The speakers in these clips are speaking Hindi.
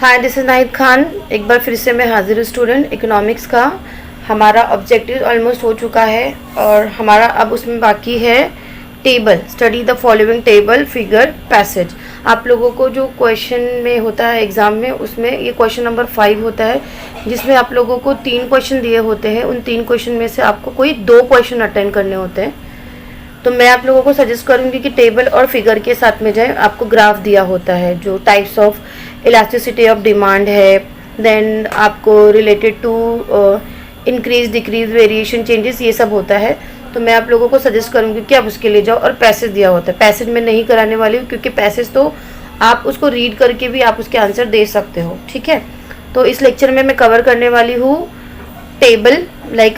Hi, this is Nahid Khan. एक बार फिर से मैं हाजिर हूँ स्टूडेंट इकोनॉमिक्स का। हमारा ऑब्जेक्टिव ऑलमोस्ट हो चुका है और हमारा अब उसमें बाकी है table. Study the following table, figure, passage. आप लोगों को जो क्वेश्चन में होता है एग्ज़ाम में, उसमें ये क्वेश्चन नंबर 5 होता है, जिसमें आप लोगों को 3 क्वेश्चन दिए होते हैं। उन 3 क्वेश्चन में से आपको कोई 2 क्वेश्चन अटेंड करने होते हैं। तो मैं आप लोगों को सजेस्ट करूंगी कि टेबल और फिगर के साथ में जाए। आपको ग्राफ दिया होता है जो types of elasticity of demand है, देन आपको related to increase decrease variation changes, ये सब होता है। तो मैं आप लोगों को सजेस्ट करूंगी कि आप उसके लिए जाओ। और पैसेज दिया होता है, पैसेज मैं नहीं कराने वाली हूँ क्योंकि पैसेज तो आप उसको रीड करके भी आप उसके आंसर दे सकते हो, ठीक है। तो इस लेक्चर में मैं कवर करने वाली हूँ टेबल।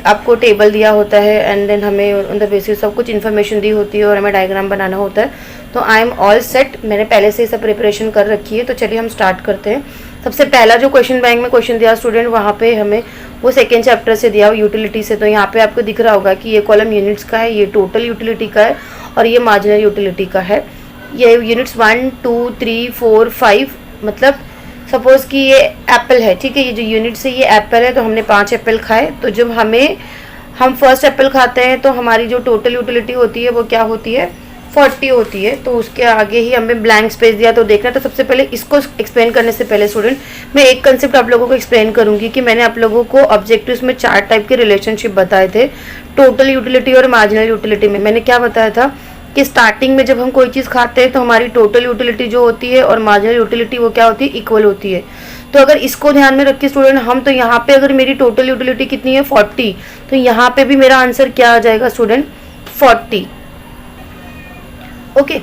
आपको टेबल दिया होता है एंड देन हमें ऑन द बेसिस सब कुछ इन्फॉर्मेशन दी होती है और हमें डायग्राम बनाना होता है। तो आई एम ऑल सेट, मैंने पहले से सब प्रिपरेशन कर रखी है। तो चलिए हम स्टार्ट करते हैं। सबसे पहला जो क्वेश्चन बैंक में क्वेश्चन दिया स्टूडेंट, वहाँ पे हमें वो सेकेंड चैप्टर से दिया, यूटिलिटी से। तो यहाँ पे आपको दिख रहा होगा कि ये कॉलम यूनिट्स का है, ये टोटल यूटिलिटी का है और ये मार्जिनल यूटिलिटी का है। ये यूनिट्स 1 2 3 4 5, मतलब सपोज कि ये एप्पल है, ठीक है। ये जो यूनिट से ये एप्पल है, तो हमने 5 एप्पल खाए। तो जब हम फर्स्ट एप्पल खाते हैं तो हमारी जो टोटल यूटिलिटी होती है वो क्या होती है, 40 होती है। तो उसके आगे ही हमें ब्लैंक स्पेस दिया, तो देखना। तो सबसे पहले इसको एक्सप्लेन करने से पहले स्टूडेंट मैं एक कंसेप्ट आप लोगों को एक्सप्लेन करूंगी कि मैंने आप लोगों को ऑब्जेक्टिव्स में 4 टाइप के रिलेशनशिप बताए थे टोटल यूटिलिटी और मार्जिनल यूटिलिटी में। मैंने क्या बताया था कि स्टार्टिंग में जब हम कोई चीज़ खाते हैं तो हमारी टोटल यूटिलिटी जो होती है और मार्जिनल यूटिलिटी वो क्या होती है, इक्वल होती है। तो अगर इसको ध्यान में रखिए स्टूडेंट हम, तो यहाँ पे अगर मेरी टोटल यूटिलिटी कितनी है 40, तो यहाँ पे भी मेरा आंसर क्या आ जाएगा स्टूडेंट, 40। ओके,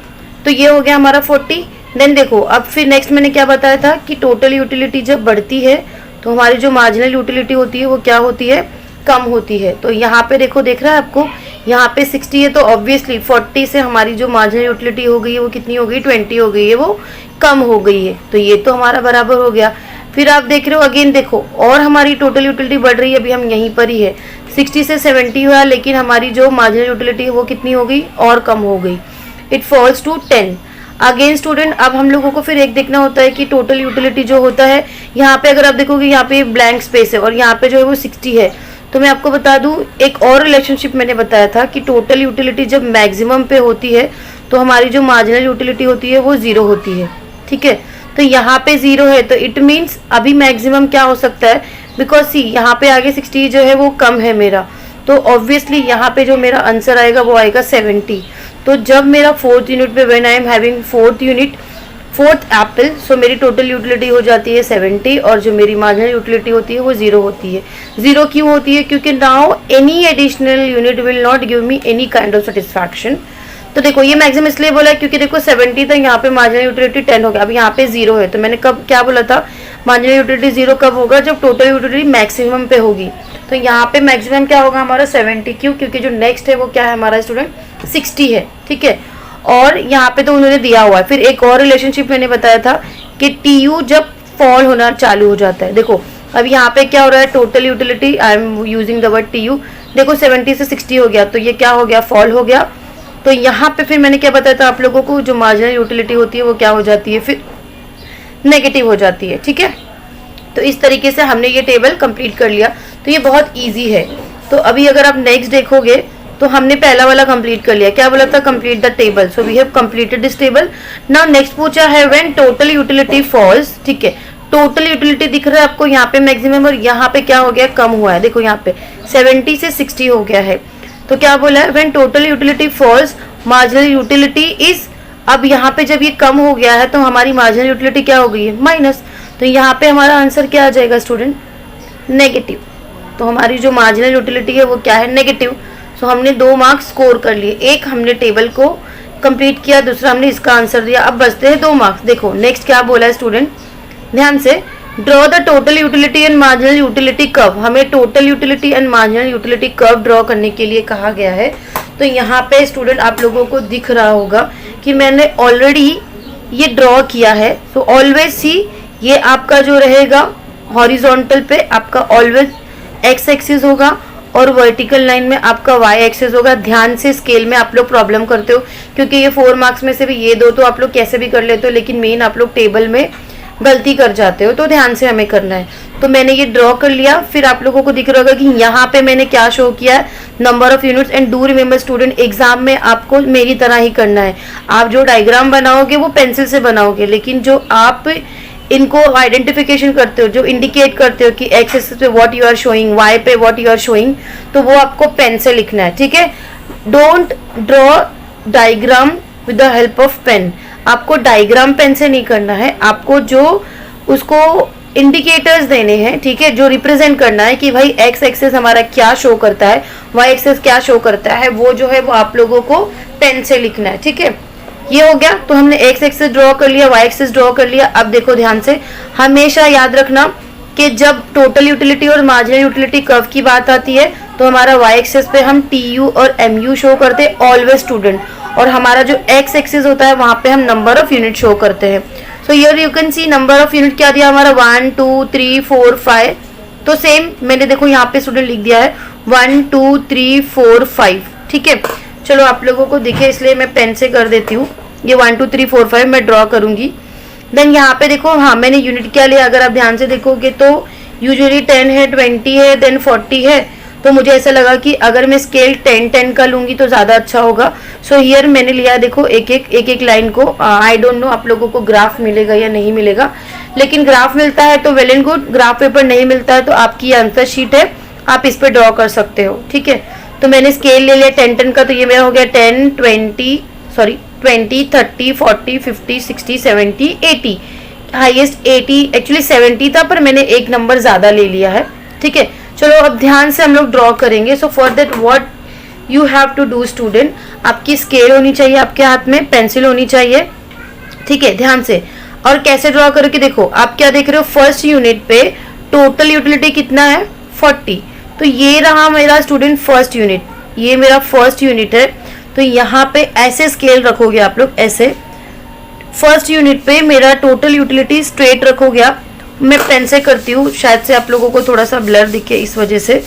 तो ये हो गया हमारा 40। देन देखो अब फिर नेक्स्ट मैंने क्या बताया था कि टोटल यूटिलिटी जब बढ़ती है तो हमारी जो मार्जिनल यूटिलिटी होती है वो क्या होती है, कम होती है। तो यहाँ पे देखो, दिख रहा है आपको, यहाँ पे 60 है, तो ऑब्वियसली 40 से हमारी जो मार्जिनल यूटिलिटी हो गई है वो कितनी हो गई, 20 हो गई है, वो कम हो गई है। तो ये तो हमारा बराबर हो गया। फिर आप देख रहे हो अगेन देखो, और हमारी टोटल यूटिलिटी बढ़ रही है, अभी हम यहीं पर ही है, 60 से 70 हुआ, लेकिन हमारी जो मार्जिनल यूटिलिटी है वो कितनी हो गई, और कम हो गई। It falls to 10। Again student अब हम लोगों को फिर एक देखना होता है कि टोटल यूटिलिटी जो होता है, यहाँ पे अगर आप देखोगे यहाँ पे ब्लैंक स्पेस है और यहाँ पे जो है वो 60 है। तो मैं आपको बता दूं एक और रिलेशनशिप मैंने बताया था कि टोटल यूटिलिटी जब मैक्सिमम पे होती है तो हमारी जो मार्जिनल यूटिलिटी होती है वो 0 होती है, ठीक है। तो यहाँ पे 0 है, तो इट मीन्स अभी मैक्सिमम क्या हो सकता है, बिकॉज सी यहाँ पे आगे 60 जो है वो कम है मेरा, तो ऑब्वियसली यहाँ पे जो मेरा आंसर आएगा वो आएगा 70। तो जब मेरा 4th यूनिट पे when I am having 4th unit, 4th apple, so मेरी टोटल यूटिलिटी हो जाती है 70 और जो मेरी मार्जिनल यूटिलिटी होती है वो 0 होती है। 0 क्यों होती है, क्योंकि now any additional unit will not give me any kind of satisfaction. तो देखो ये मैक्सिमम इसलिए बोला है क्योंकि देखो 70 था, यहाँ पे मार्जिनल यूटिलिटी 10 हो गया, अब यहाँ पे 0 है। तो मैंने कब क्या बोला था, मार्जिनल यूटिलिटी 0 कब होगा, जब टोटल यूटिलिटी मैक्सिमम पे होगी। तो यहाँ पे मैक्सिमम क्या होगा हमारा 70, क्यों, क्योंकि जो नेक्स्ट है वो क्या है हमारा स्टूडेंट 60 है, ठीक है। और यहाँ पे तो उन्होंने दिया हुआ है। फिर एक और रिलेशनशिप मैंने बताया था कि टीयू जब फॉल होना चालू हो जाता है। देखो अब यहाँ पे क्या हो रहा है, total utility, I am using the word TU, देखो 70 से 60 हो गया, तो ये क्या हो गया, फॉल हो गया। तो यहाँ पे फिर मैंने क्या बताया था आप लोगों को, जो मार्जिनल यूटिलिटी होती है वो क्या हो जाती है, फिर नेगेटिव हो जाती है, ठीक है। तो इस तरीके से हमने ये टेबल कंप्लीट कर लिया। तो ये बहुत ईजी है। तो अभी अगर आप नेक्स्ट देखोगे तो हमने पहला वाला कंप्लीट कर लिया, क्या बोला था, complete the table. So we have completed this table. Now next पूछा है व्हेन टोटल यूटिलिटी फॉल्स, ठीक है। टोटल यूटिलिटी दिख रहा है आपको यहाँ पे मैक्सिमम, और यहाँ पे क्या हो गया, कम हुआ है। देखो यहाँ पे 70 से 60 हो गया है। तो क्या बोला है, when total utility falls marginal utility is, अब यहाँ पे जब ये कम हो गया है तो हमारी मार्जिनल यूटिलिटी क्या हो गई है, माइनस। तो यहाँ पे हमारा आंसर क्या आ जाएगा स्टूडेंट, नेगेटिव। तो हमारी जो मार्जिनल यूटिलिटी है वो क्या है, नेगेटिव। सो हमने 2 मार्क्स स्कोर कर लिए, एक हमने टेबल को कंप्लीट किया, दूसरा हमने इसका आंसर दिया। अब बचते हैं 2 मार्क्स। देखो नेक्स्ट क्या बोला है स्टूडेंट, ध्यान से, draw the total utility and marginal utility curve. हमें total utility and marginal utility curve draw करने के लिए कहा गया है। तो यहाँ पे स्टूडेंट आप लोगों को दिख रहा होगा कि मैंने ऑलरेडी ये ड्रॉ किया है। सो ऑलवेज सी, ये आपका जो रहेगा हॉरिजॉन्टल पे आपका ऑलवेज एक्स एक्सिस होगा और वर्टिकल लाइन में आपका वाई एक्सिस होगा। ध्यान से स्केल में आप लोग प्रॉब्लम करते हो क्योंकि ये 4 मार्क्स में से भी ये 2 तो आप लोग कैसे भी कर लेते हो, लेकिन मेन आप लोग टेबल में गलती कर जाते हो, तो ध्यान से हमें करना है। तो मैंने ये ड्रॉ कर लिया। फिर आप लोगों को दिख रहा होगा कि यहाँ पे मैंने क्या शो किया है, number of units. And do remember student, exam में आपको मेरी तरह ही करना है। आप जो डायग्राम बनाओगे वो पेंसिल से बनाओगे, लेकिन जो आप इनको आइडेंटिफिकेशन करते हो, जो इंडिकेट करते हो कि एक्स एक्सिस पे what you are showing, Y पे व्हाट यू आर शोइंग, तो वो आपको पेन से लिखना है, ठीक है। Don't draw diagram with the help of pen. आपको डायग्राम पेन से नहीं करना है, आपको जो उसको इंडिकेटर्स देने हैं, ठीक है, जो रिप्रेजेंट करना है कि भाई एक्स एक्सिस हमारा क्या शो करता है, वाई एक्सिस क्या शो करता है, वो जो है वो आप लोगों को पेन से लिखना है, ठीक है। ये हो गया। तो हमने एक्स एक्सिस ड्रॉ कर लिया, वाई एक्सिस ड्रॉ कर लिया। अब देखो ध्यान से, हमेशा याद रखना कि जब टोटल यूटिलिटी और मार्जिनल यूटिलिटी कर्व की बात आती है तो हमारा वाई एक्सिस पे हम टी यू और एम यू शो करते हैं ऑलवेज स्टूडेंट, और हमारा जो एक्स एक्सिस होता है वहां पे हम नंबर ऑफ यूनिट शो करते हैं। So here you can see number of unit क्या दिया हमारा 1 2 3 4 5। तो सेम मैंने देखो यहाँ पे स्टूडेंट लिख दिया है 1 2 3 4 5, ठीक है। चलो आप लोगों को दिखे इसलिए मैं पेन से कर देती हूँ। ये 1 2 3 4 5 मैं ड्रॉ करूंगी। देन यहाँ पे देखो, हाँ मैंने यूनिट क्या लिया, अगर आप ध्यान से देखोगे तो यूजुअली 10 है, 20 है, देन 40 है। तो मुझे ऐसा लगा कि अगर मैं स्केल 10 का लूंगी तो ज्यादा अच्छा होगा। सो हियर मैंने लिया देखो एक एक लाइन को। आई डोंट नो आप लोगों को ग्राफ मिलेगा या नहीं मिलेगा, लेकिन ग्राफ मिलता है तो well and good. Graph paper नहीं मिलता है तो आपकी आंसर शीट है, आप इस पे ड्रॉ कर सकते हो, ठीक है। तो मैंने स्केल ले लिया 10 का, तो ये मेरा हो गया 10 20 30 40 50 60 70 80, हाईएस्ट 80, एक्चुअली 70 था पर मैंने एक नंबर ज्यादा ले लिया है, ठीक है। चलो अब ध्यान से हम लोग ड्रॉ करेंगे। So for that what you have to do student, आपकी स्केल होनी चाहिए आपके हाथ में, पेंसिल होनी चाहिए, ठीक है, ध्यान से। और कैसे ड्रॉ करोगे, देखो आप क्या देख रहे हो, फर्स्ट यूनिट पे टोटल यूटिलिटी कितना है 40। तो ये रहा मेरा स्टूडेंट फर्स्ट यूनिट, ये मेरा फर्स्ट यूनिट है। तो यहाँ पे ऐसे स्केल रखोगे आप लोग, ऐसे फर्स्ट यूनिट पे मेरा टोटल यूटिलिटी स्ट्रेट रखोगे आप। मैं पेन से करती हूँ, शायद से आप लोगों को थोड़ा सा ब्लर दिखे इस वजह से।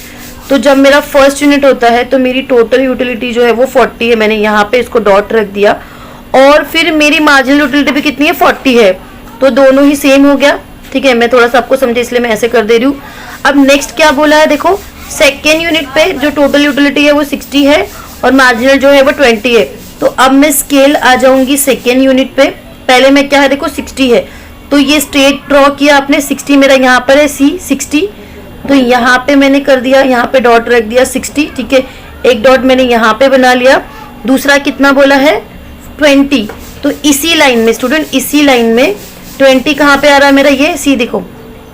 तो जब मेरा फर्स्ट यूनिट होता है तो मेरी टोटल यूटिलिटी जो है वो 40 है, मैंने यहाँ पे इसको डॉट रख दिया। और फिर मेरी मार्जिनल यूटिलिटी भी कितनी है 40 है, तो दोनों ही सेम हो गया, ठीक है। मैं थोड़ा सा आपको समझे इसलिए मैं ऐसे कर दे रही हूँ। अब नेक्स्ट क्या बोला है, देखो सेकेंड यूनिट पे जो टोटल यूटिलिटी है वो 60 है और मार्जिनल जो है वो 20 है। तो अब मैं स्केल आ जाऊंगी सेकेंड यूनिट पे। पहले मैं क्या है देखो 60 है, तो ये स्ट्रेट ड्रॉ किया आपने, 60 मेरा यहाँ पर है सी 60, तो यहाँ पे मैंने कर दिया, यहाँ पे डॉट रख दिया 60, ठीक है। एक डॉट मैंने यहाँ पे बना लिया। दूसरा कितना बोला है 20, तो इसी लाइन में स्टूडेंट, इसी लाइन में 20 कहाँ पे आ रहा है मेरा, ये सी देखो,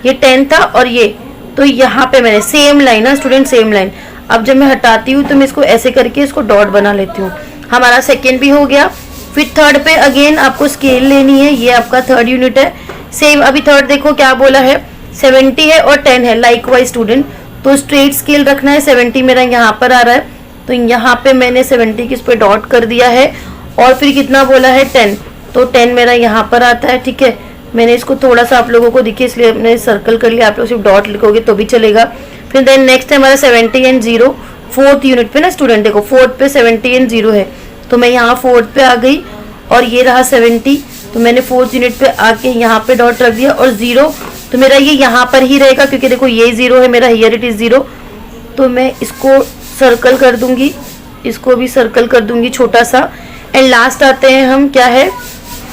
ये 10 था और ये, तो यहाँ पे मैंने सेम लाइन है स्टूडेंट, सेम लाइन। अब जब मैं हटाती हूँ तो मैं इसको ऐसे करके इसको डॉट बना लेती हूँ। हमारा सेकेंड भी हो गया। फिर थर्ड पे अगेन आपको स्केल लेनी है, ये आपका थर्ड यूनिट है। सेम अभी थर्ड देखो क्या बोला है 70 है और 10 है, लाइक वाइज स्टूडेंट। तो स्ट्रेट स्केल रखना है, 70 मेरा यहाँ पर आ रहा है, तो यहाँ पे मैंने 70 की इस पे डॉट कर दिया है। और फिर कितना बोला है 10, तो 10 मेरा यहाँ पर आता है, ठीक है। मैंने इसको थोड़ा सा आप लोगों को दिखे इसलिए मैंने सर्कल कर लिया, आप लोग सिर्फ डॉट लिखोगे तो भी चलेगा। फिर देन नेक्स्ट है हमारा 70 एंड 0, फोर्थ यूनिट पे ना स्टूडेंट, देखो फोर्थ पे 70 एंड 0 है, तो मैं यहाँ फोर्थ पे आ गई और ये रहा 70, तो मैंने फोर्थ यूनिट पे आके यहाँ पे डॉट रख दिया। और 0 तो मेरा ये यहाँ पर ही रहेगा क्योंकि देखो ये 0 है मेरा, हियर इट इज 0, तो मैं इसको सर्कल कर दूंगी, इसको भी सर्कल कर दूंगी छोटा सा। एंड लास्ट आते हैं हम, क्या है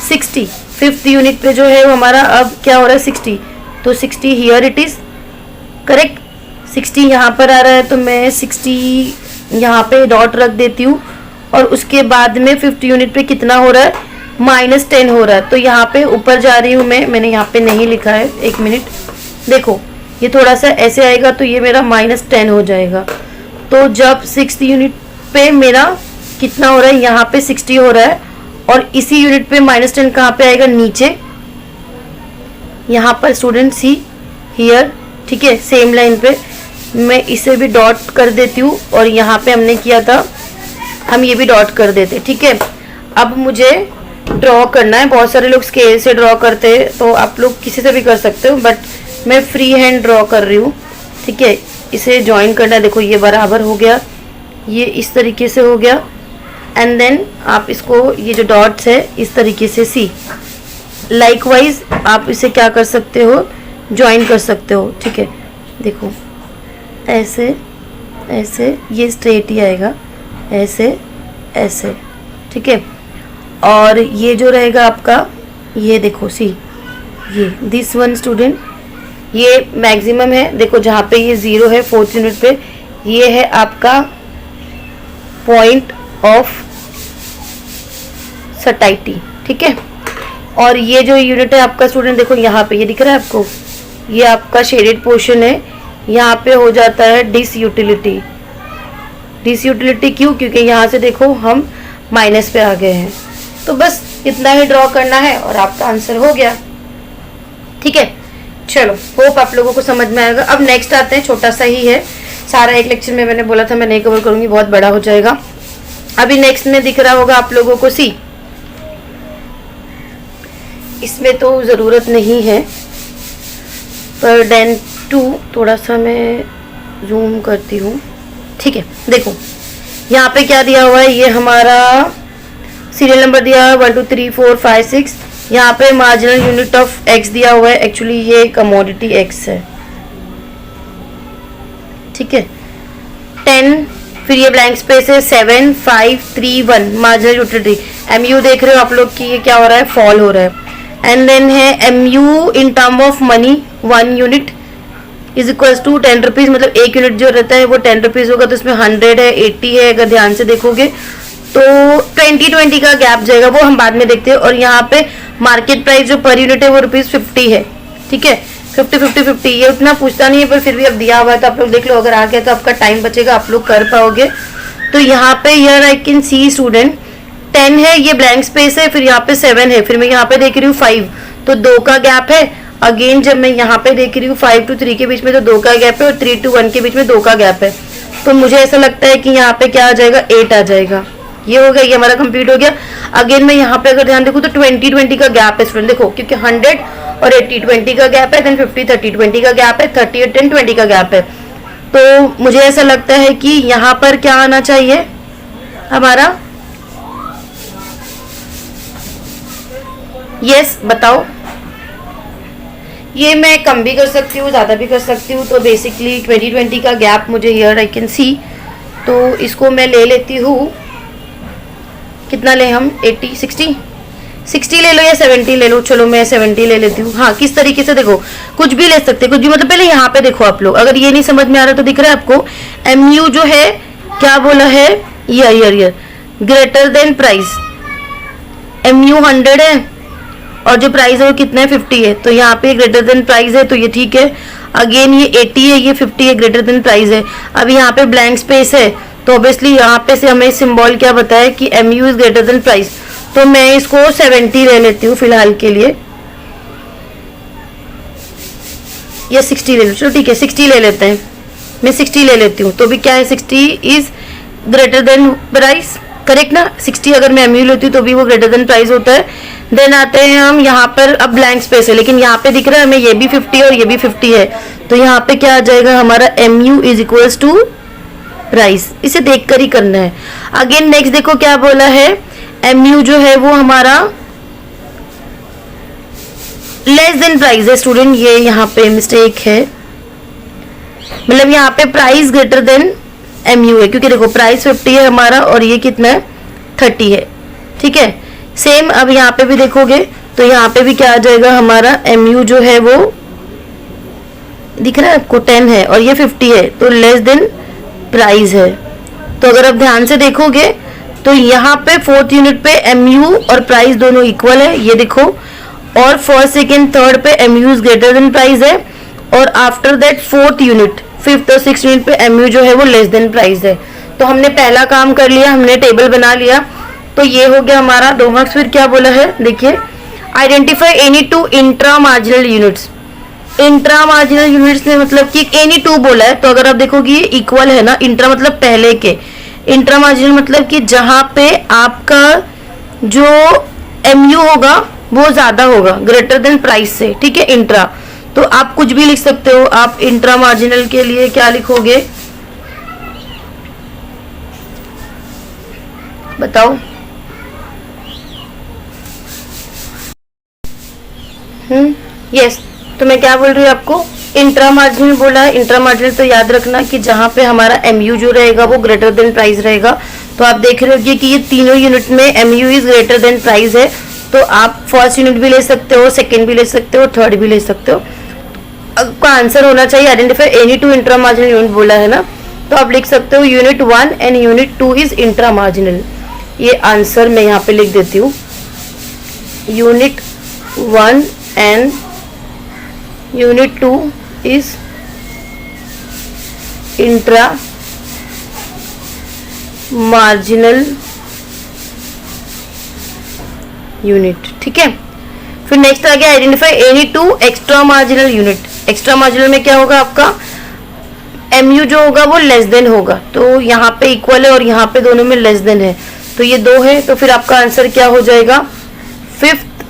60, फिफ्थ यूनिट पे जो है वो हमारा अब क्या हो रहा है 60, तो 60 हियर इट इज करेक्ट, 60 यहाँ पर आ रहा है, तो मैं 60 यहाँ पे डॉट रख देती हूँ। और उसके बाद में फिफ्थ यूनिट पे कितना हो रहा है -10 हो रहा है, तो यहाँ पे ऊपर जा रही हूँ मैंने यहाँ पे नहीं लिखा है, एक मिनट देखो ये थोड़ा सा ऐसे आएगा तो ये मेरा -10 हो जाएगा। तो जब सिक्स्थ यूनिट पे मेरा कितना हो रहा है, यहाँ पे 60 हो रहा है और इसी यूनिट पे -10 कहाँ पे आएगा, नीचे यहाँ पर स्टूडेंट सी हियर, ठीक है, सेम लाइन पे मैं इसे भी डॉट कर देती हूँ और यहाँ पे हमने किया था हम ये भी डॉट कर देते, ठीक है। अब मुझे ड्रॉ करना है, बहुत सारे लोग स्केल से ड्रॉ करते हैं तो आप लोग किसी से भी कर सकते हो, बट मैं फ्री हैंड ड्रॉ कर रही हूँ, ठीक है। इसे ज्वाइन करना है, देखो ये बराबर हो गया, ये इस तरीके से हो गया। एंड देन आप इसको ये जो डॉट्स है इस तरीके से सी, लाइकवाइज आप इसे क्या कर सकते हो, ज्वाइन कर सकते हो। ठीक है, देखो ऐसे ऐसे ये स्ट्रेट ही आएगा, ऐसे ऐसे। ठीक है, और ये जो रहेगा आपका, ये देखो सी, ये दिस वन स्टूडेंट, ये मैक्सिमम है। देखो जहाँ पे ये 0 है 4th यूनिट पे, ये है आपका पॉइंट ऑफ सटाइटी। ठीक है, और ये जो यूनिट है आपका स्टूडेंट, देखो यहाँ पे ये दिख रहा है आपको, ये आपका शेडेड पोर्शन है, यहाँ पे हो जाता है डिसयूटिलिटी। डिसयूटिलिटी क्यों? क्योंकि यहाँ से देखो हम माइनस पे आ गए हैं। तो बस इतना ही ड्रॉ करना है और आपका आंसर हो गया। ठीक है, चलो होप आप लोगों को समझ में आएगा। अब नेक्स्ट आते हैं, छोटा सा ही है, सारा एक लेक्चर में मैंने बोला था मैं नहीं कवर करूंगी, बहुत बड़ा हो जाएगा। अभी नेक्स्ट में दिख रहा होगा आप लोगों को सी, इसमें तो ज़रूरत नहीं है, पर डेन 2 थोड़ा सा मैं जूम करती हूँ। ठीक है, देखो यहाँ पे क्या दिया हुआ है, ये हमारा सीरियल नंबर दिया हुआ है 1 2 3 4 5 6। यहाँ पे मार्जिनल यूनिट ऑफ एक्स दिया हुआ है, एक्चुअली ये कमोडिटी एक्स है। ठीक है, 10, फिर ये ब्लैंक स्पेस है 7 5 3 1, मार्जिनल यूटिलिटी। एमयू देख रहे हो आप लोग कि ये क्या हो रहा है, फॉल हो रहा है। एंड देन है MU in term of money 1 unit is equals to 10 rupees, मतलब 1 यूनिट जो रहता है वो 10 रुपीज़ होगा। तो इसमें 100 है, 80 है, अगर ध्यान से देखोगे तो 20 का गैप जाएगा, वो हम बाद में देखते हैं। और यहाँ पे मार्केट प्राइस जो पर यूनिट है वो ₹50 है। ठीक है, 50 ये उतना पूछता नहीं है, पर फिर भी अब दिया हुआ है तो आप लोग देख लो, अगर आ गया तो आपका टाइम बचेगा, आप लोग कर पाओगे। तो यहाँ पे here I can see student 10 है, ये ब्लैंक स्पेस है, फिर यहाँ पे 7 है, फिर मैं यहाँ पे देख रही हूँ 5, तो 2 का गैप है। अगेन जब मैं यहाँ पे देख रही हूँ 5 to 3 के बीच में तो 2 का गैप है, और 3 to 1 के बीच में 2 का गैप है। तो मुझे ऐसा लगता है कि यहाँ पे क्या आ जाएगा, 8 आ जाएगा। ये हो गया, ये हमारा कंप्लीट हो गया। अगेन मैं यहाँ पे अगर ध्यान देखूँ तो 20 का गैप है स्टूडेंट, देखो क्योंकि 100 और 80 20 का गैप है, देन 50 30 20 का गैप है, 30 और 10 20 का गैप है। तो मुझे ऐसा लगता है कि यहाँ पर क्या आना चाहिए हमारा, यस बताओ। ये मैं कम भी कर सकती हूँ, ज़्यादा भी कर सकती हूँ। तो बेसिकली 20 का गैप मुझे हियर आई कैन सी, तो इसको मैं ले लेती हूँ, कितना ले हम 80 60 ले लो या 70 ले लो। चलो मैं 70 ले लेती हूँ। हाँ, किस तरीके से देखो, कुछ भी ले सकते, कुछ भी, मतलब पहले यहाँ पे देखो आप लोग, अगर ये नहीं समझ में आ रहा तो दिख रहा है आपको, एमयू जो है क्या बोला है, year greater than price. MU 100 है और जो प्राइस है वो कितना है, 50 है, तो यहाँ पे ग्रेटर देन प्राइस है, तो ये ठीक है। अगेन ये 80 है, ये 50 है, ग्रेटर देन प्राइस है। अब यहाँ पे ब्लैंक स्पेस है, तो ऑब्वियसली यहाँ पे से हमें सिंबल क्या बताया कि MU is greater than price, तो मैं इसको 70 ले लेती हूँ फिलहाल के लिए, या 60 ले लो, चलो ठीक है 60 ले लेते हैं, मैं 60 ले लेती हूँ। तो भी क्या है, 60 is greater than price, correct ना। 60 अगर मैं एमयू लेती हूँ तो भी वो ग्रेटर देन प्राइस होता है। देन आते हैं हम यहाँ पर, अब ब्लैंक स्पेस है, लेकिन यहाँ पे दिख रहा है हमें ये भी 50 और ये भी 50 है, तो यहाँ पे क्या आ जाएगा हमारा, MU is equals to price. इसे देखकर ही करना है। अगेन नेक्स्ट देखो क्या बोला है, एमयू जो है वो हमारा लेस देन प्राइस है स्टूडेंट, ये यहाँ पे मिस्टेक है, मतलब यहाँ पे प्राइस ग्रेटर देन एमयू है, क्योंकि देखो प्राइस 50 है हमारा और ये कितना है 30 है। ठीक है, सेम अब यहाँ पे भी देखोगे तो यहाँ पे भी क्या आ जाएगा हमारा, एमयू जो है वो दिख रहा है आपको 10 है और ये 50 है, तो लेस देन प्राइस है। तो अगर आप ध्यान से देखोगे तो यहाँ पे 4th यूनिट पे एमयू और प्राइस दोनों इक्वल है, ये देखो, और 1st 2nd 3rd पे MU is greater than price है, और after that 4th unit 5th और 6th यूनिट पे एमयू जो है वो लेस देन प्राइस है। तो हमने पहला काम कर लिया, हमने टेबल बना लिया, तो ये हो गया हमारा 2 मार्क्स। फिर क्या बोला है, देखिए identify any 2 intra marginal units. Intra marginal units ने मतलब कि एनी 2 बोला है, तो अगर आप देखोगे ये इक्वल है ना, इंट्रा मतलब पहले के, इंट्रा मार्जिनल मतलब कि जहां पे आपका जो एमयू होगा वो ज्यादा होगा ग्रेटर देन प्राइस से। ठीक है, इंट्रा, तो आप कुछ भी लिख सकते हो। आप इंट्रा मार्जिनल के लिए क्या लिखोगे बताओ। यस। तो मैं क्या बोल रही हूँ आपको, इंट्रा मार्जिनल बोला है। इंट्रा मार्जिनल तो याद रखना कि जहाँ पे हमारा एमयू जो रहेगा वो ग्रेटर देन प्राइस रहेगा। तो आप देख रहे होंगे कि ये तीनों यूनिट में MU is greater than price है। तो आप फर्स्ट यूनिट भी ले सकते हो, सेकेंड भी ले सकते हो, थर्ड भी ले सकते हो। आपका आंसर होना चाहिए identify any two intra marginal unit बोला है ना, तो आप लिख सकते हो unit 1 and unit 2 is intra marginal. ये आंसर मैं यहाँ पे लिख देती हूँ, unit 1 and unit 2 is intra marginal unit. ठीक है, फिर नेक्स्ट आ गया identify any two extra marginal unit. Extra marginal में क्या होगा, आपका एमयू जो होगा वो लेस देन होगा। तो यहाँ पे इक्वल है और यहाँ पे दोनों में लेस देन है, तो ये 2 है। तो फिर आपका आंसर क्या हो जाएगा, 5th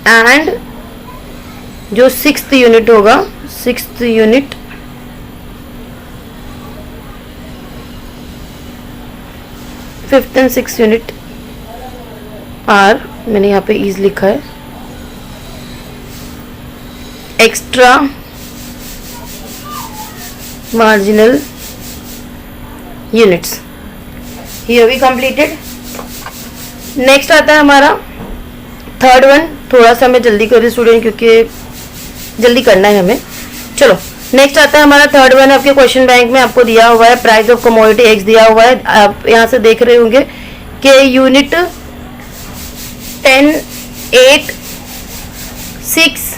एंड जो 6th यूनिट होगा, 6th unit fifth and 6th unit are, मैंने यहाँ पे इज लिखा है, extra marginal units. Here we completed. Next आता है हमारा थर्ड वन। थोड़ा सा मैं जल्दी कर रही स्टूडेंट, क्योंकि जल्दी करना है हमें। चलो नेक्स्ट आता है हमारा थर्ड वन। आपके क्वेश्चन बैंक में आपको दिया हुआ है प्राइस ऑफ कमोडिटी एक्स दिया हुआ है। आप यहाँ से देख रहे होंगे कि यूनिट 10, 8, 6,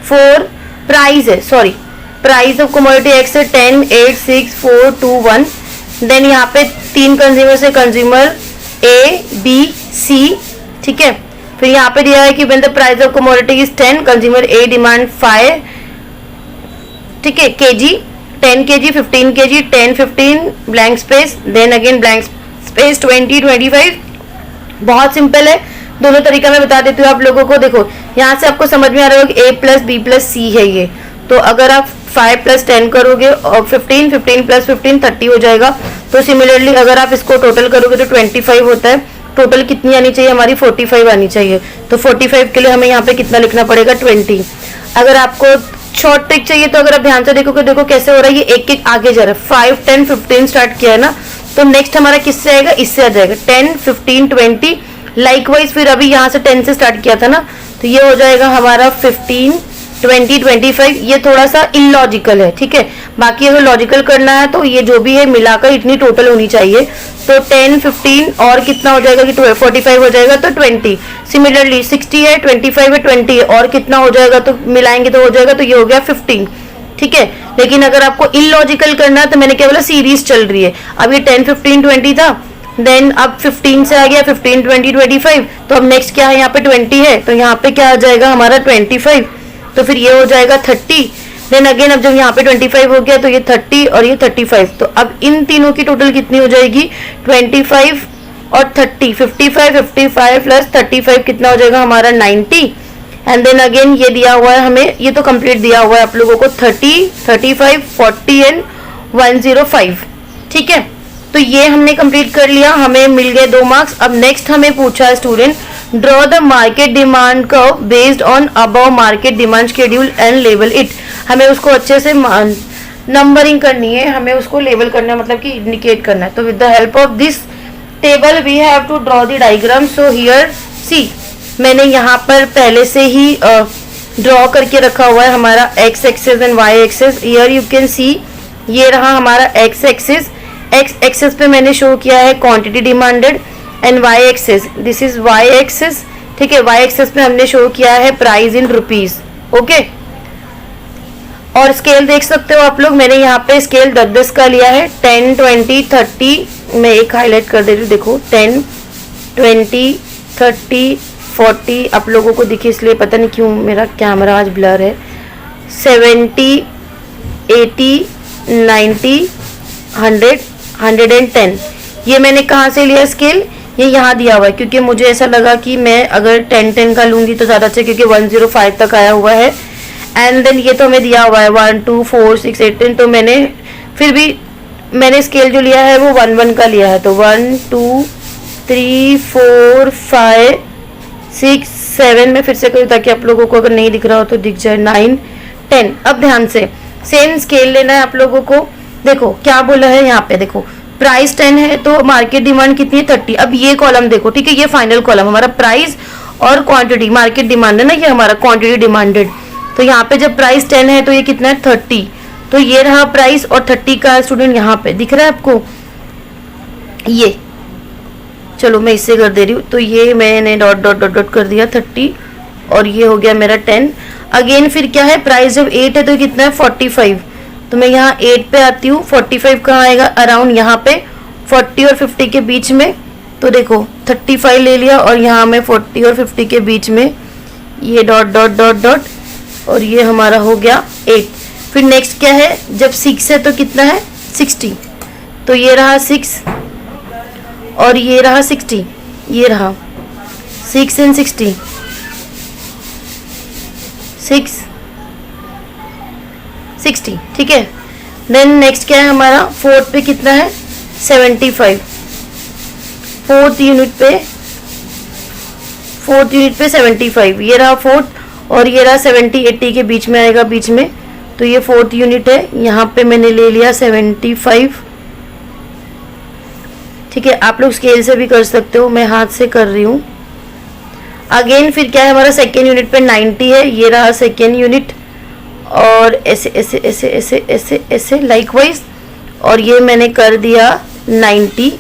4 प्राइस है, sorry price of commodity x है 10, 8, 6, 4, 2, 1। देन यहाँ पे 3 कंज्यूमर से कंज्यूमर ए बी सी। ठीक है, फिर यहाँ पे दिया है कि when the price of commodity is 10, consumer a demand 5, ठीक है, KG, 10 kg, 15 kg, 10, 15 blank space, then again blank space 20, 25। बहुत सिंपल है, दोनों तरीका मैं बता देती हूँ आप लोगों को। देखो यहाँ से आपको समझ में आ रहा होगा कि a प्लस बी प्लस सी है ये। तो अगर आप 5 + 10 करोगे और 15, 15 + 15 30 हो जाएगा। तो सिमिलरली अगर आप इसको टोटल करोगे तो 25 होता है। टोटल कितनी आनी चाहिए हमारी, 45 आनी चाहिए। तो 45 के लिए हमें यहाँ पे कितना लिखना पड़ेगा, 20। अगर आपको शॉर्ट ट्रिक चाहिए तो अगर आप ध्यान से देखोगे, देखो कैसे हो रहा है, ये एक एक आगे जा रहा है। 5, 10, 15 स्टार्ट किया है ना, तो नेक्स्ट हमारा किससे आएगा, इससे आ जाएगा 10, 15, 20। लाइकवाइज फिर अभी यहाँ से 10 से स्टार्ट किया था ना, तो ये हो जाएगा हमारा 15, 20, 25। ये थोड़ा सा इलॉजिकल है, ठीक है। बाकी अगर लॉजिकल करना है तो ये जो भी है मिलाकर इतनी टोटल होनी चाहिए। तो 10, 15 और कितना हो जाएगा कि 45 हो जाएगा, तो 20। सिमिलरली 60 है, 25 है, 20 है, और कितना हो जाएगा, तो मिलाएंगे तो हो जाएगा, तो ये हो गया 15। ठीक है, लेकिन अगर आपको इलॉजिकल करना है तो मैंने क्या बोला, सीरीज चल रही है। अब ये 10, 15, 20 था, देन अब 15 से आ गया 15, 20, 25। तो अब नेक्स्ट क्या है, यहाँ पे 20 है, तो यहाँ पे क्या आ जाएगा हमारा 25। तो फिर ये हो जाएगा 30। देन अगेन अब जब यहाँ पे 25 हो गया तो ये 30 और ये 35। तो अब इन तीनों की टोटल कितनी हो जाएगी, 25 और 30, 55, 55 प्लस 35 कितना हो जाएगा हमारा 90। एंड देन अगेन ये दिया हुआ है हमें, ये तो कंप्लीट दिया हुआ है आप लोगों को 30, 35, 40 एंड 105। ठीक है, तो ये हमने कंप्लीट कर लिया, हमें मिल गए 2 मार्क्स। अब नेक्स्ट हमें पूछा है student, draw the market demand curve based on above market demand schedule and label it. हमें उसको अच्छे से नंबरिंग करनी है, हमें उसको लेबल करना है, मतलब कि इंडिकेट करना है। तो with the help of this table we have to draw the diagram. So here see, मैंने यहाँ पर पहले से ही ड्रॉ करके रखा हुआ है हमारा X axis and Y axis. Here you can see, ये रहा हमारा एक्स एक्सेस। एक्स एक्सेस पे मैंने शो किया है quantity demanded, and Y axis, this is Y axis. ठीक है, वाई एक्सेस पे हमने शो किया है प्राइस इन रुपीज। ओके, और स्केल देख सकते हो आप लोग, मैंने यहाँ पे स्केल 10-10 का लिया है, 10, 20, 30। मैं एक हाईलाइट कर दे रही हूँ, देखो 10, 20, 30, 40। आप लोगों को दिखे इसलिए, पता नहीं क्यों मेरा कैमरा आज ब्लर है। 70, 80, 90, 100, 110। ये मैंने कहाँ से लिया स्केल, ये यहाँ दिया हुआ है, क्योंकि मुझे ऐसा लगा कि मैं अगर 10-10 का लूंगी तो ज़्यादा अच्छा, क्योंकि 105 तक आया हुआ है। एंड देन ये तो हमें दिया हुआ है 1, 2, 4, 6, 8, 10। तो मैंने फिर भी मैंने स्केल जो लिया है वो 1-1 का लिया है। तो 1, 2, 3, 4, 5, 6, 7 में फिर से करूँ ताकि आप लोगों को अगर नहीं दिख रहा हो तो दिख जाए। 9, 10। अब ध्यान से सेम स्केल लेना है आप लोगों को। देखो क्या बोला है यहाँ पे, देखो प्राइस 10 है तो मार्केट डिमांड कितनी है 30। अब ये कॉलम देखो, ठीक है, ये फाइनल कॉलम हमारा प्राइस और क्वांटिटी, मार्केट डिमांड है ना, ये हमारा क्वांटिटी डिमांडेड। तो यहाँ पे जब प्राइस 10 है तो ये कितना है 30। तो ये रहा प्राइस और 30 का स्टूडेंट यहाँ पे दिख रहा है आपको, ये चलो मैं इससे कर दे रही हूँ। तो ये मैंने डॉट डॉट डॉट डॉट कर दिया 30 और ये हो गया मेरा 10। अगेन फिर क्या है, प्राइस जब 8 है तो कितना है 45। तो मैं यहाँ 8 पे आती हूँ, 45 कहाँ आएगा, अराउंड यहाँ पे 40 और 50 के बीच में। तो देखो 35 ले लिया और यहाँ में 40 और 50 के बीच में ये डॉट डॉट डॉट डॉट और ये हमारा हो गया 8। फिर नेक्स्ट क्या है, जब 6 है तो कितना है 60। तो ये रहा 6 और ये रहा 60, ये रहा 6 and 60, 6 60, ठीक है। देन नेक्स्ट क्या है हमारा, फोर्थ पे कितना है 75, फोर्थ यूनिट पे 75, ये रहा फोर्थ और ये रहा 70 80 के बीच में आएगा बीच में। तो ये फोर्थ यूनिट है, यहाँ पे मैंने ले लिया 75, ठीक है। आप लोग स्केल से भी कर सकते हो, मैं हाथ से कर रही हूँ। अगेन फिर क्या है हमारा सेकेंड यूनिट पे 90 है, ये रहा सेकेंड यूनिट और ऐसे ऐसे ऐसे ऐसे ऐसे ऐसे लाइकवाइज और ये मैंने कर दिया 90।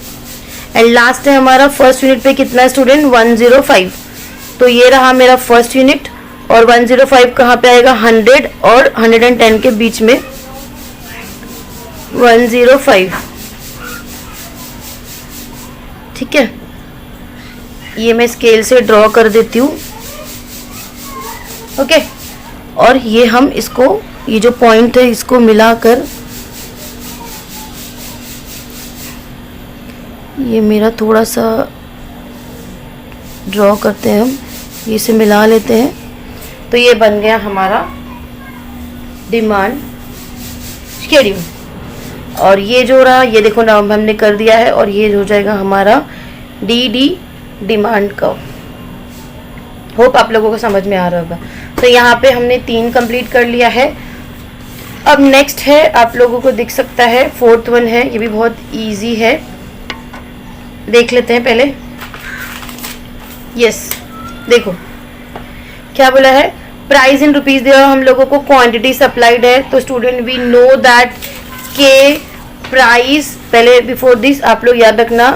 एंड लास्ट है हमारा फर्स्ट यूनिट पे कितना है स्टूडेंट 105। तो ये रहा मेरा फर्स्ट यूनिट और 105 कहाँ पे आएगा 100 और 110 के बीच में 105, ठीक है। ये मैं स्केल से ड्रॉ कर देती हूँ, ओके। और ये हम इसको, ये जो पॉइंट है इसको मिलाकर, ये मेरा थोड़ा सा ड्रॉ करते हैं हम, ये से मिला लेते हैं। तो ये बन गया हमारा डिमांड शेड्यूल। और ये जो रहा, ये देखो ना हमने कर दिया है और ये हो जाएगा हमारा डी डिमांड कर्व। होप आप लोगों को समझ में आ रहा होगा। तो यहाँ पे हमने 3 कंप्लीट कर लिया है। अब नेक्स्ट है, आप लोगों को दिख सकता है, फोर्थ वन है, ये भी बहुत इजी है, देख लेते हैं पहले। यस, देखो क्या बोला है, प्राइस इन रुपीज दिया हम लोगों को, क्वांटिटी सप्लाइड है। तो स्टूडेंट वी नो दैट के प्राइस, पहले बिफोर दिस आप लोग याद रखना,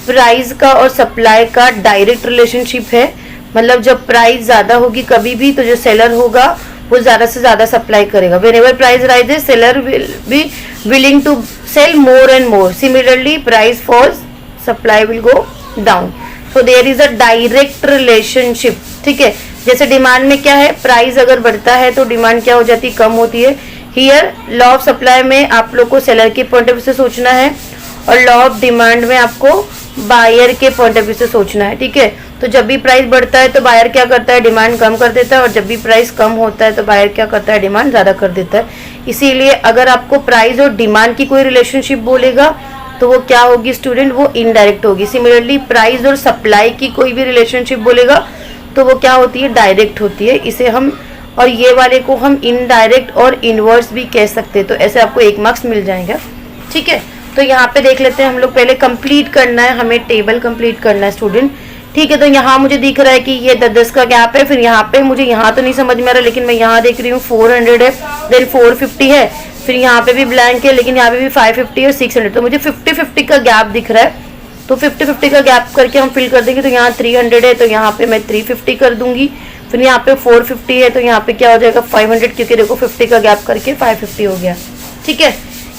प्राइस का और सप्लाई का डायरेक्ट रिलेशनशिप है। मतलब जब प्राइस ज़्यादा होगी कभी भी तो जो सेलर होगा वो ज़्यादा से ज़्यादा सप्लाई करेगा। Whenever price rises seller will be willing to sell more and more, similarly price falls supply will go down. So there is a direct relationship, ठीक है। जैसे डिमांड में क्या है, प्राइस अगर बढ़ता है तो डिमांड क्या हो जाती है, कम होती है। हियर लॉ ऑफ सप्लाई में आप लोग को सेलर के पॉइंट ऑफ व्यू से सोचना है और लॉ ऑफ डिमांड में आपको बायर के पॉइंट ऑफ व्यू से सोचना है, ठीक है। तो जब भी प्राइस बढ़ता है तो बायर क्या करता है, डिमांड कम कर देता है, और जब भी प्राइस कम होता है तो बायर क्या करता है, डिमांड ज़्यादा कर देता है। इसीलिए अगर आपको प्राइस और डिमांड की कोई रिलेशनशिप बोलेगा तो वो क्या होगी स्टूडेंट, वो इनडायरेक्ट होगी। सिमिलरली प्राइस और सप्लाई की कोई भी रिलेशनशिप बोलेगा तो वो क्या होती है, डायरेक्ट होती है। इसे हम, और ये वाले को हम इनडायरेक्ट और इनवर्स भी कह सकते हैं। तो ऐसे आपको 1 मार्क्स मिल जाएगा, ठीक है। तो यहाँ पे देख लेते हैं हम लोग, पहले कंप्लीट करना है हमें, टेबल कंप्लीट करना है स्टूडेंट, ठीक है। तो यहाँ मुझे दिख रहा है कि ये 10-10 का गैप है। फिर यहाँ पे मुझे यहाँ तो नहीं समझ में आ रहा, लेकिन मैं यहाँ देख रही हूँ 400 है, देन 450 है, फिर यहाँ पे भी ब्लैंक है, लेकिन यहाँ पे भी 550 और 600। तो मुझे 50-50 का गैप दिख रहा है। तो 50-50 का गैप करके हम फिल कर देंगे। तो यहाँ 300 है तो यहाँ पे मैं 350 कर दूंगी। फिर यहाँ पे 450 है तो यहाँ पे क्या हो जाएगा 500, क्योंकि देखो 50 का गैप करके 550 हो गया, ठीक है।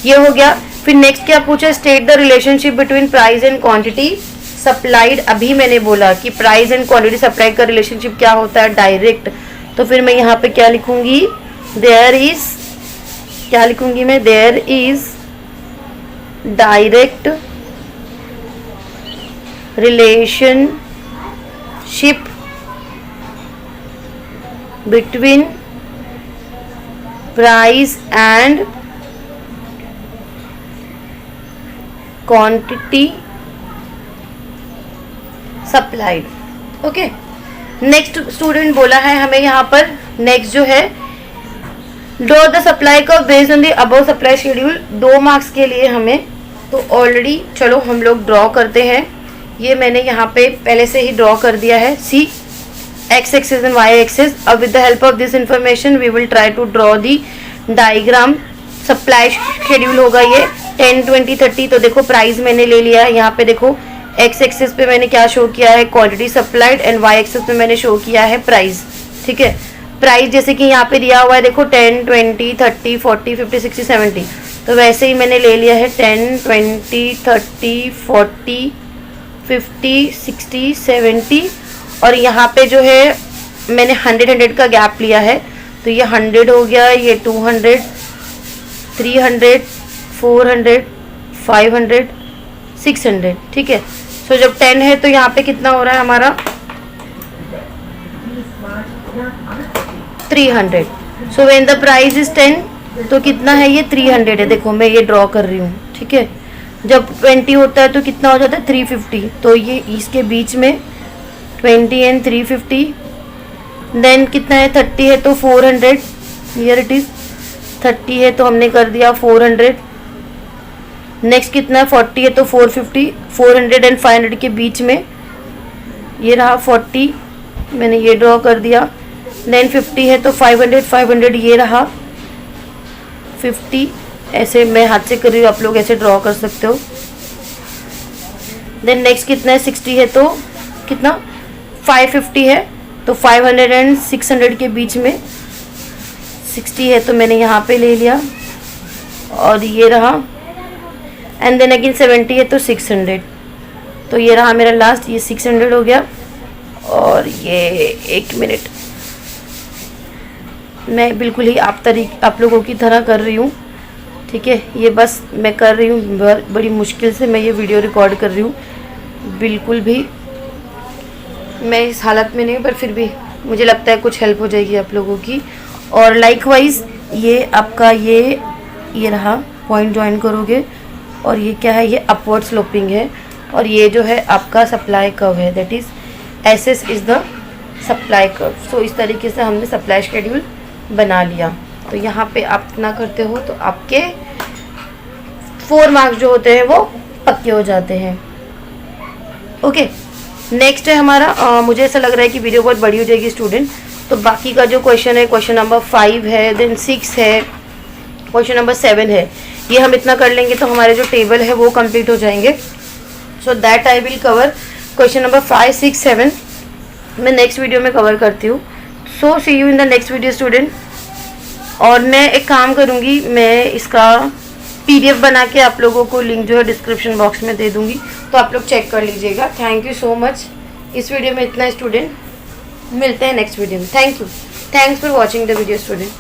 ये हो गया। फिर नेक्स्ट क्या पूछा, state the relationship between price and quantity supplied. अभी मैंने बोला कि प्राइस एंड क्वांटिटी सप्लाई का रिलेशनशिप क्या होता है, डायरेक्ट। तो फिर मैं यहाँ पे क्या लिखूंगी, देयर इज, क्या लिखूंगी मैं, there is direct relationship between price and quantity supplied, okay. Next student बोला है हमें यहाँ पर, नेक्स्ट जो है draw the supply curve based on the above supply schedule, 2 marks के लिए हमें। तो ऑलरेडी चलो हम लोग ड्रॉ करते हैं। ये मैंने यहाँ पे पहले से ही ड्रॉ कर दिया है, see X axis and Y axis. अब with the help of this information we will try to draw the diagram. Supply schedule होगा ये 10, 20, 30। तो देखो प्राइस मैंने ले लिया है, यहाँ पे देखो एक्स एक्सिस पे मैंने क्या शो किया है, quantity supplied, and Y axis पे मैंने शो किया है प्राइस। ठीक है, प्राइस जैसे कि यहाँ पे दिया हुआ है देखो 10, 20, 30, 40, 50, 60, 70। तो वैसे ही मैंने ले लिया है 10, 20, 30, 40, 50, 60, 70। और यहाँ पे जो है मैंने 100 का गैप लिया है। तो ये 100 हो गया, ये 200, 300, 400, 500, 600। ठीक है, सो जब 10 है तो यहाँ पे कितना हो रहा है हमारा 300। So when the price is 10 तो कितना है ये 300 है। देखो मैं ये ड्रॉ कर रही हूँ। ठीक है, जब 20 होता है तो कितना हो जाता है 350। तो ये इसके बीच में 20 एंड 350। देन कितना है 30 है तो 400, हियर इट इज 30 है तो हमने कर दिया 400। नेक्स्ट कितना है 40 है तो 450, 400 एंड 500 के बीच में ये रहा 40, मैंने ये ड्रॉ कर दिया। देन 50 है तो 500, 500 ये रहा 50। ऐसे मैं हाथ से कर रही हूँ, आप लोग ऐसे ड्रॉ कर सकते हो। देन नेक्स्ट कितना है 60 है तो कितना 550 है तो 500 एंड 600 के बीच में 60 है तो मैंने यहाँ पे ले लिया और ये रहा। एंड देन अगेन 70 है तो 600। तो ये रहा मेरा लास्ट, ये 600 हो गया। और ये 1 मिनट, मैं बिल्कुल ही आप लोगों की तरह कर रही हूँ। ठीक है, ये बस मैं कर रही हूँ, बड़ी मुश्किल से मैं ये वीडियो रिकॉर्ड कर रही हूँ। बिल्कुल भी मैं इस हालत में नहीं हूँ, पर फिर भी मुझे लगता है कुछ हेल्प हो जाएगी आप लोगों की। और लाइकवाइज ये आपका ये रहा, पॉइंट ज्वाइन करोगे और ये क्या है, ये अपवर्ड स्लोपिंग है। और ये जो है आपका सप्लाई कर्व है, that is SS is the supply curve. So इस तरीके से हमने सप्लाई शेड्यूल बना लिया। तो यहाँ पे आप इतना करते हो तो आपके 4 मार्क्स जो होते हैं वो पक्के हो जाते हैं। ओके, नेक्स्ट है हमारा, मुझे ऐसा लग रहा है कि वीडियो बहुत बड़ी हो जाएगी स्टूडेंट, तो बाकी का जो क्वेश्चन है, क्वेश्चन नंबर 5 है, देन 6 है, क्वेश्चन नंबर 7 है, ये हम इतना कर लेंगे तो हमारे जो टेबल है वो कंप्लीट हो जाएंगे। So that I will cover question number 5, 6, 7 मैं नेक्स्ट वीडियो में कवर करती हूँ। So see you in the next video student. और मैं एक काम करूँगी, मैं इसका PDF बना के आप लोगों को लिंक जो है डिस्क्रिप्शन बॉक्स में दे दूँगी, तो आप लोग चेक कर लीजिएगा। Thank you so much. इस वीडियो में इतना स्टूडेंट, मिलते हैं नेक्स्ट वीडियो में। Thank you, thanks for watching the video student.